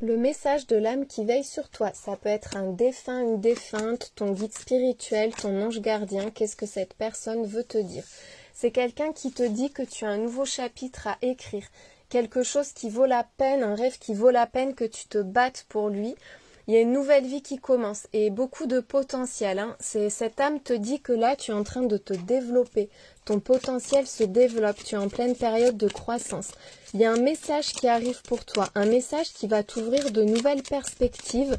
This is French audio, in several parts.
Le message de l'âme qui veille sur toi, ça peut être un défunt, une défunte, ton guide spirituel, ton ange gardien. Qu'est-ce que cette personne veut te dire? C'est quelqu'un qui te dit que tu as un nouveau chapitre à écrire, quelque chose qui vaut la peine, un rêve qui vaut la peine que tu te battes pour lui. Il y a une nouvelle vie qui commence et beaucoup de potentiel. Cette âme te dit que là, tu es en train de te développer. Ton potentiel se développe. Tu es en pleine période de croissance. Il y a un message qui arrive pour toi. Un message qui va t'ouvrir de nouvelles perspectives.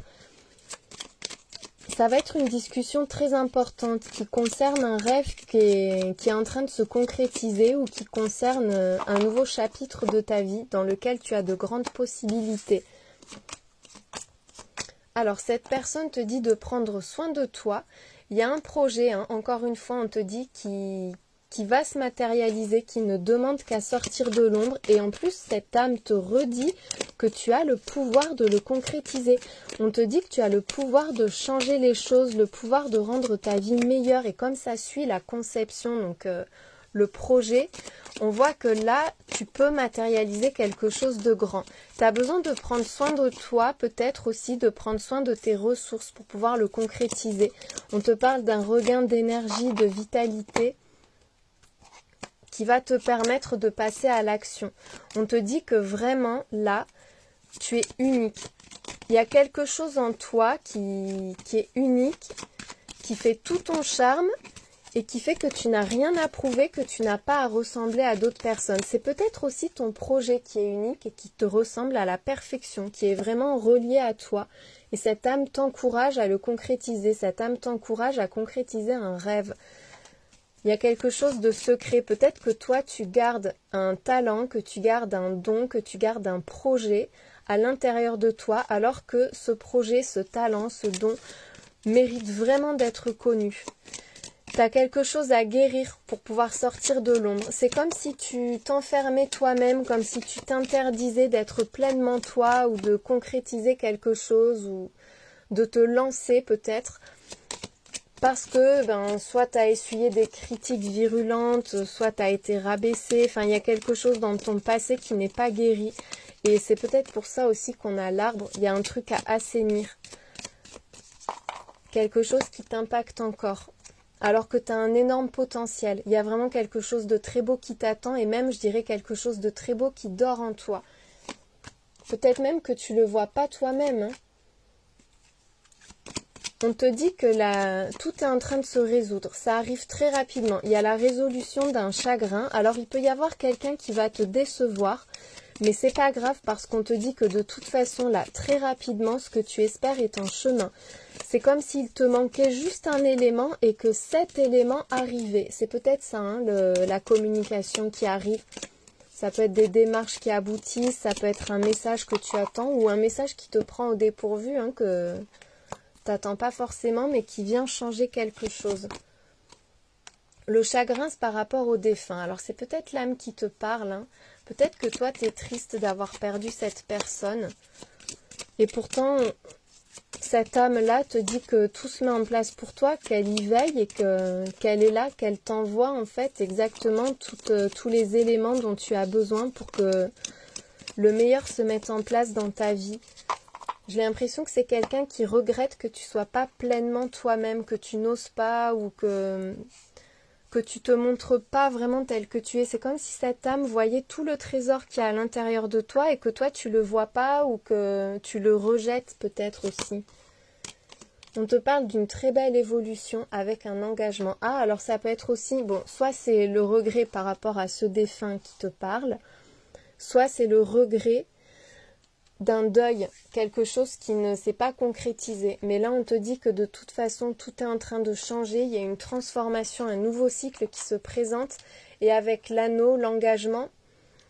Ça va être une discussion très importante qui concerne un rêve qui est en train de se concrétiser ou qui concerne un nouveau chapitre de ta vie dans lequel tu as de grandes possibilités. Alors, cette personne te dit de prendre soin de toi. Il y a un projet, encore une fois, on te dit, qui va se matérialiser, qui ne demande qu'à sortir de l'ombre. Et en plus, cette âme te redit que tu as le pouvoir de le concrétiser. On te dit que tu as le pouvoir de changer les choses, le pouvoir de rendre ta vie meilleure. Et comme ça suit la conception, donc le projet, on voit que là, tu peux matérialiser quelque chose de grand. Tu as besoin de prendre soin de toi, peut-être aussi de prendre soin de tes ressources pour pouvoir le concrétiser. On te parle d'un regain d'énergie, de vitalité qui va te permettre de passer à l'action. On te dit que vraiment, là, tu es unique. Il y a quelque chose en toi qui est unique, qui fait tout ton charme et qui fait que tu n'as rien à prouver, que tu n'as pas à ressembler à d'autres personnes. C'est peut-être aussi ton projet qui est unique et qui te ressemble à la perfection, qui est vraiment relié à toi. Et cette âme t'encourage à le concrétiser, cette âme t'encourage à concrétiser un rêve. Il y a quelque chose de secret. Peut-être que toi, tu gardes un talent, que tu gardes un don, que tu gardes un projet à l'intérieur de toi, alors que ce projet, ce talent, ce don mérite vraiment d'être connu. Tu as quelque chose à guérir pour pouvoir sortir de l'ombre. C'est comme si tu t'enfermais toi-même, comme si tu t'interdisais d'être pleinement toi ou de concrétiser quelque chose ou de te lancer peut-être. Parce que soit tu as essuyé des critiques virulentes, soit tu as été rabaissé. Enfin, il y a quelque chose dans ton passé qui n'est pas guéri. Et c'est peut-être pour ça aussi qu'on a l'arbre. Il y a un truc à assainir. Quelque chose qui t'impacte encore. Alors que tu as un énorme potentiel. Il y a vraiment quelque chose de très beau qui t'attend et même, je dirais, quelque chose de très beau qui dort en toi. Peut-être même que tu ne le vois pas toi-même. On te dit que tout est en train de se résoudre. Ça arrive très rapidement. Il y a la résolution d'un chagrin. Alors, il peut y avoir quelqu'un qui va te décevoir. Mais c'est pas grave parce qu'on te dit que de toute façon, là, très rapidement, ce que tu espères est en chemin. C'est comme s'il te manquait juste un élément et que cet élément arrivait. C'est peut-être ça, la communication qui arrive. Ça peut être des démarches qui aboutissent, ça peut être un message que tu attends ou un message qui te prend au dépourvu, que tu n'attends pas forcément, mais qui vient changer quelque chose. Le chagrin, c'est par rapport au défunt. Alors, c'est peut-être l'âme qui te parle. Peut-être que toi, tu es triste d'avoir perdu cette personne. Et pourtant, cette âme-là te dit que tout se met en place pour toi, qu'elle y veille et qu'elle est là, qu'elle t'envoie en fait exactement tous les éléments dont tu as besoin pour que le meilleur se mette en place dans ta vie. J'ai l'impression que c'est quelqu'un qui regrette que tu sois pas pleinement toi-même, que tu n'oses pas ou que tu te montres pas vraiment tel que tu es. C'est comme si cette âme voyait tout le trésor qu'il y a à l'intérieur de toi et que toi tu le vois pas ou que tu le rejettes peut-être aussi. On te parle d'une très belle évolution avec un engagement. Ah, alors ça peut être aussi, soit c'est le regret par rapport à ce défunt qui te parle, soit c'est le regret d'un deuil, quelque chose qui ne s'est pas concrétisé. Mais là, on te dit que de toute façon, tout est en train de changer. Il y a une transformation, un nouveau cycle qui se présente. Et avec l'anneau, l'engagement,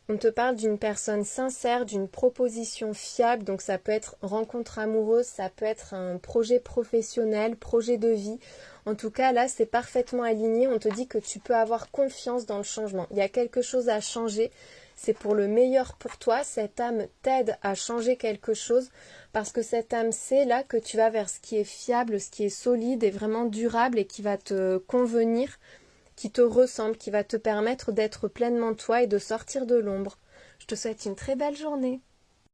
on te parle d'une personne sincère, d'une proposition fiable. Donc ça peut être rencontre amoureuse, ça peut être un projet professionnel, projet de vie. En tout cas, là, c'est parfaitement aligné. On te dit que tu peux avoir confiance dans le changement. Il y a quelque chose à changer. C'est pour le meilleur pour toi. Cette âme t'aide à changer quelque chose parce que cette âme sait là que tu vas vers ce qui est fiable, ce qui est solide et vraiment durable et qui va te convenir, qui te ressemble, qui va te permettre d'être pleinement toi et de sortir de l'ombre. Je te souhaite une très belle journée.